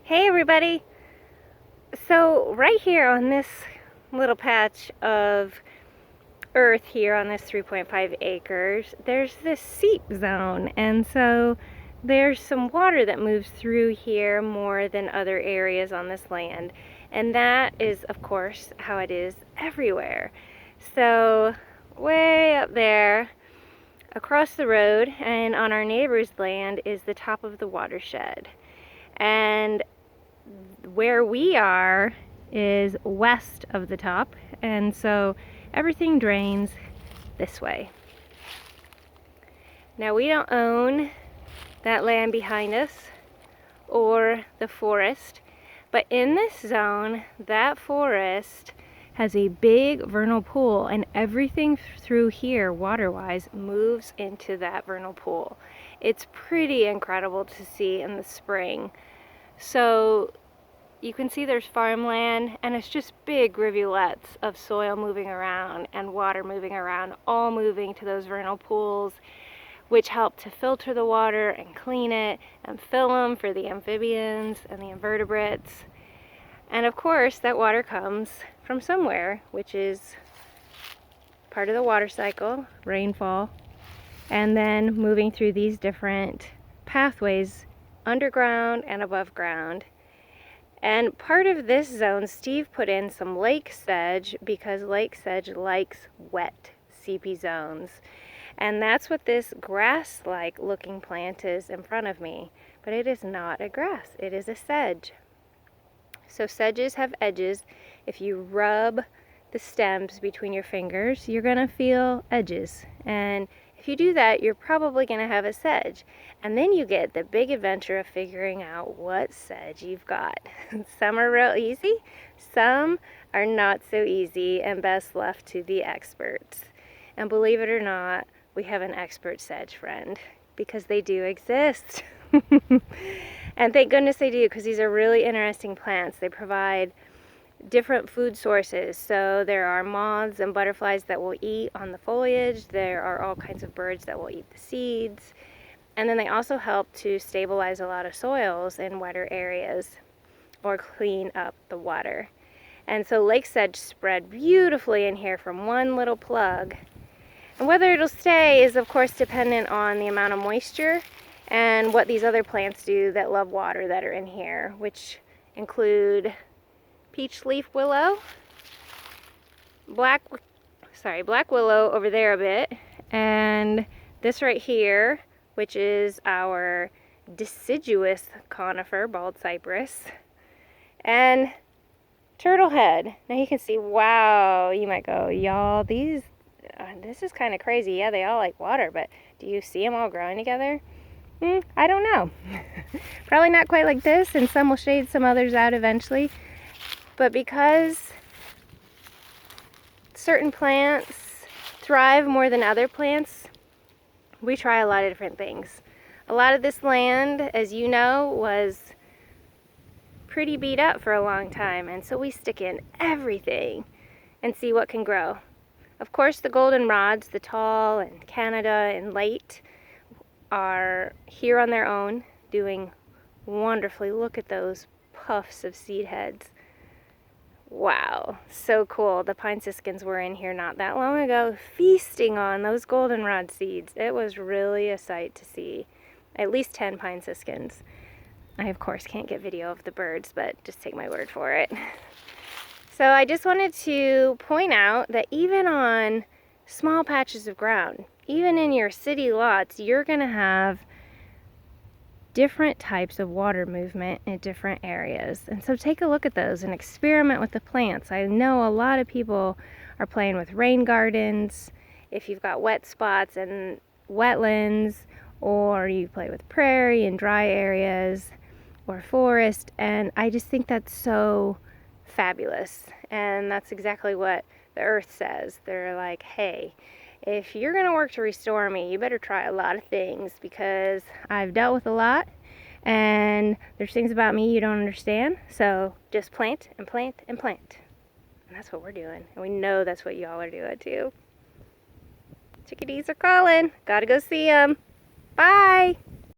Hey everybody! So right here on this little patch of earth here on this 3.5 acres, there's this seep zone, and so there's some water that moves through here more than other areas on this land, and that is of course how it is everywhere. So way up there across the road and on our neighbor's land is the top of the watershed, and where we are is west of the top, and so everything drains this way. Now we don't own that land behind us or the forest, but in this zone, that forest has a big vernal pool, and everything through here water-wise moves into that vernal pool. It's pretty incredible to see in the spring. So you can see there's farmland, and it's just big rivulets of soil moving around and water moving around, all moving to those vernal pools, which help to filter the water and clean it and fill them for the amphibians and the invertebrates. And of course, that water comes from somewhere, which is part of the water cycle, rainfall, and then moving through these different pathways underground and above ground. And part of this zone, Steve put in some lake sedge because lake sedge likes wet, seepy zones. And that's what this grass-like looking plant is in front of me. But it is not a grass, it is a sedge. So sedges have edges. If you rub the stems between your fingers, you're gonna feel edges. And if you do that, you're probably gonna have a sedge. And then you get the big adventure of figuring out what sedge you've got. Some are real easy, some are not so easy and best left to the experts. And believe it or not, we have an expert sedge friend because they do exist. And thank goodness they do, because these are really interesting plants. They provide different food sources. So there are moths and butterflies that will eat on the foliage. There are all kinds of birds that will eat the seeds. And then they also help to stabilize a lot of soils in wetter areas or clean up the water. And so lake sedge spread beautifully in here from one little plug. And whether it'll stay is of course dependent on the amount of moisture and what these other plants do that love water that are in here, which include peach leaf willow, black willow over there a bit, and this right here, which is our deciduous conifer, bald cypress, and turtlehead. Now you can see, wow, you might go, y'all, this is kind of crazy. Yeah, they all like water, but do you see them all growing together? I don't know. Probably not quite like this, and some will shade some others out eventually. But because certain plants thrive more than other plants, we try a lot of different things. A lot of this land, as you know, was pretty beat up for a long time, and so we stick in everything and see what can grow. Of course, the goldenrods, the tall and Canada and late, are here on their own, doing wonderfully. Look at those puffs of seed heads. Wow, so cool. The pine siskins were in here not that long ago, feasting on those goldenrod seeds. It was really a sight to see. At least 10 pine siskins. I, of course, can't get video of the birds, but just take my word for it. So I just wanted to point out that even on small patches of ground, even in your city lots, you're going to have different types of water movement in different areas. And so take a look at those and experiment with the plants. I know a lot of people are playing with rain gardens. If you've got wet spots and wetlands, or you play with prairie and dry areas or forest, and I just think that's so fabulous. And that's exactly what the earth says. They're like, hey, if you're going to work to restore me, you better try a lot of things, because I've dealt with a lot and there's things about me you don't understand. So just plant and plant and plant. And that's what we're doing. And we know that's what y'all are doing too. Chickadees are calling. Gotta go see them. Bye.